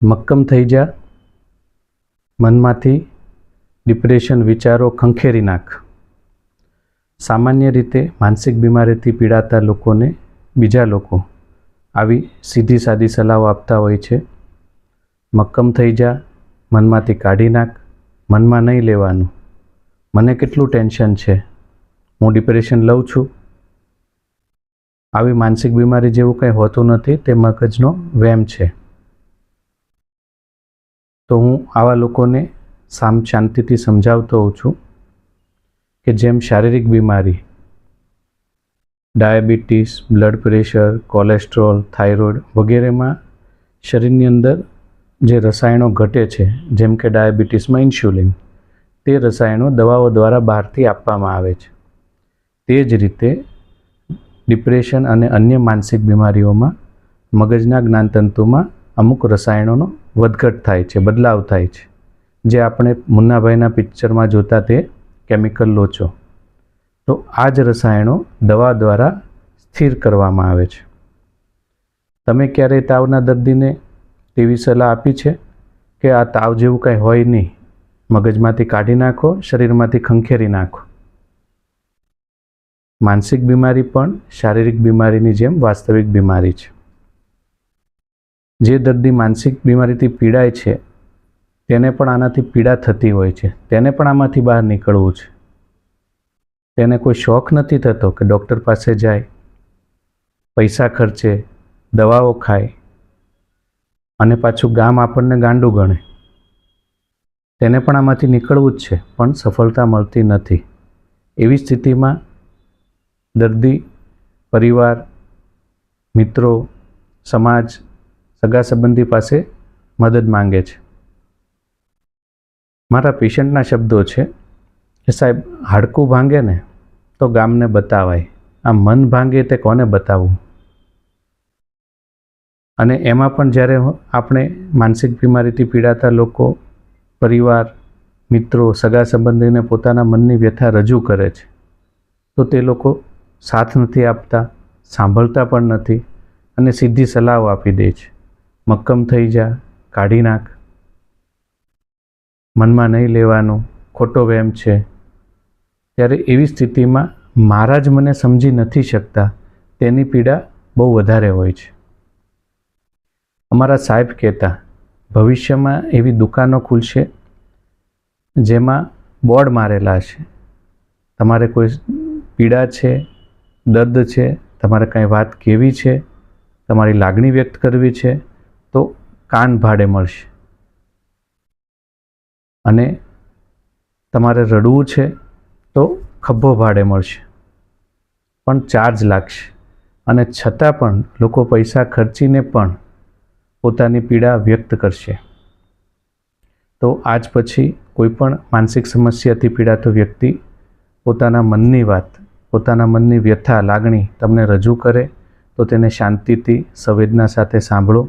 મક્કમ થઈ જા, મનમાંથી ડિપ્રેશન વિચારો ખંખેરી નાખ. સામાન્ય રીતે માનસિક બીમારીથી પીડાતા લોકોને બીજા લોકો આવી સીધી સાદી સલાહો આપતા હોય છે. મક્કમ થઈ જા, મનમાંથી કાઢી નાખ, મનમાં નહીં લેવાનું. મને કેટલું ટેન્શન છે, હું ડિપ્રેશન લઉં છું. આવી માનસિક બીમારી જેવું કંઈ હોતું નથી, તે મગજનો વહેમ છે. તો હું આવા લોકોને શાંતિથી સમજાવતો હોઉં છું કે જેમ શારીરિક બીમારી, diabetes, blood pressure, cholesterol, thyroid વગેરેમાં શરીરની અંદર જે રસાયણો ઘટે છે, જેમ કે ડાયાબિટીસમાં ઇન્સ્યુલિન, તે રસાયણો દવાઓ દ્વારા બહારથી આપવામાં આવે છે. તે જ રીતે ડિપ્રેશન અને અન્ય માનસિક બીમારીઓમાં મગજના જ્ઞાનતંતુમાં અમુક રસાયણોનો વધઘટ થાય છે, બદલાવ થાય છે, જે આપણે મુન્નાભાઈના પિક્ચરમાં જોતા તે કેમિકલ લોચો. તો આ જ રસાયણો દવા દ્વારા સ્થિર કરવામાં આવે છે. તમે ક્યારેય તાવના દર્દીને તેવી સલાહ આપી છે કે આ તાવ જેવું કંઈ હોય નહીં, મગજમાંથી કાઢી નાખો, શરીરમાંથી ખંખેરી નાખો? માનસિક બીમારી પણ શારીરિક બીમારીની જેમ વાસ્તવિક બીમારી છે. જે દર્દી માનસિક બીમારીથી પીડાય છે તેને પણ આનાથી પીડા થતી હોય છે, તેને પણ આમાંથી બહાર નીકળવું છે. તેને કોઈ શોખ નથી થતો કે ડૉક્ટર પાસે જાય, પૈસા ખર્ચે, દવાઓ ખાય અને પાછું ગામ આપણને ગાંડું ગણે. તેને પણ આમાંથી નીકળવું જ છે, પણ સફળતા મળતી નથી. એવી સ્થિતિમાં દર્દી પરિવાર, મિત્રો, સમાજ, સગા સંબંધી પાસે મદદ માંગે છે. મારા પેશન્ટના શબ્દો છે કે સાહેબ, હાડકું ભાંગે ને તો ગામને બતાવાય, આ મન ભાંગે તે કોને બતાવવું? અને એમાં પણ જ્યારે આપણે માનસિક બીમારીથી પીડાતા લોકો, પરિવાર, મિત્રો, સગા સંબંધીને પોતાના મનની વ્યથા રજૂ કરે છે તો તે લોકો સાથ નથી આપતા, સાંભળતા પણ નથી અને સીધી સલાહો આપી દે છે. મક્કમ થઈ જા, કાઢી નાખ, મનમાં નહીં લેવાનું, ખોટો વહેમ છે. ત્યારે એવી સ્થિતિમાં મારા જ મને સમજી નથી શકતા તેની પીડા બહુ વધારે હોય છે. અમારા સાહેબ કહેતા, ભવિષ્યમાં એવી દુકાનો ખુલશે જેમાં બોર્ડ મારેલા છે, તમારે કોઈ પીડા છે, દર્દ છે, તમારે કંઈ વાત કહેવી છે, તમારી લાગણી વ્યક્ત કરવી છે તો કાન ભાડે મળશે, અને તમારે રડવું છે તો ખભો ભાડે મળશે, પણ ચાર્જ લાગશે. અને છતાં પણ લોકો પૈસા ખર્ચીને પણ પોતાની પીડા વ્યક્ત કરશે. તો આજ પછી કોઈ પણ માનસિક સમસ્યાથી પીડાતો વ્યક્તિ પોતાના મનની વાત, પોતાના મનની વ્યથા, લાગણી તમને રજૂ કરે તો તેને શાંતિથી, સંવેદના સાથે સાંભળો,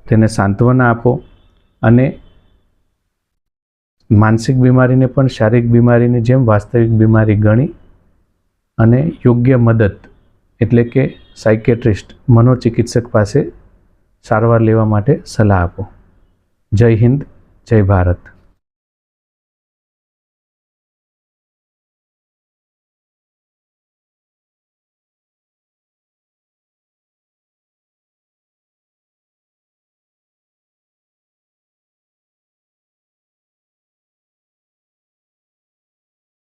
તેને સાંત્વના આપો અને માનસિક બીમારીને પણ શારીરિક બીમારીની જેમ વાસ્તવિક બીમારી ગણી અને યોગ્ય મદદ, એટલે કે સાયકેટ્રિસ્ટ, મનોચિકિત્સક પાસે સારવાર લેવા માટે સલાહ આપો. જય હિન્દ, જય ભારત.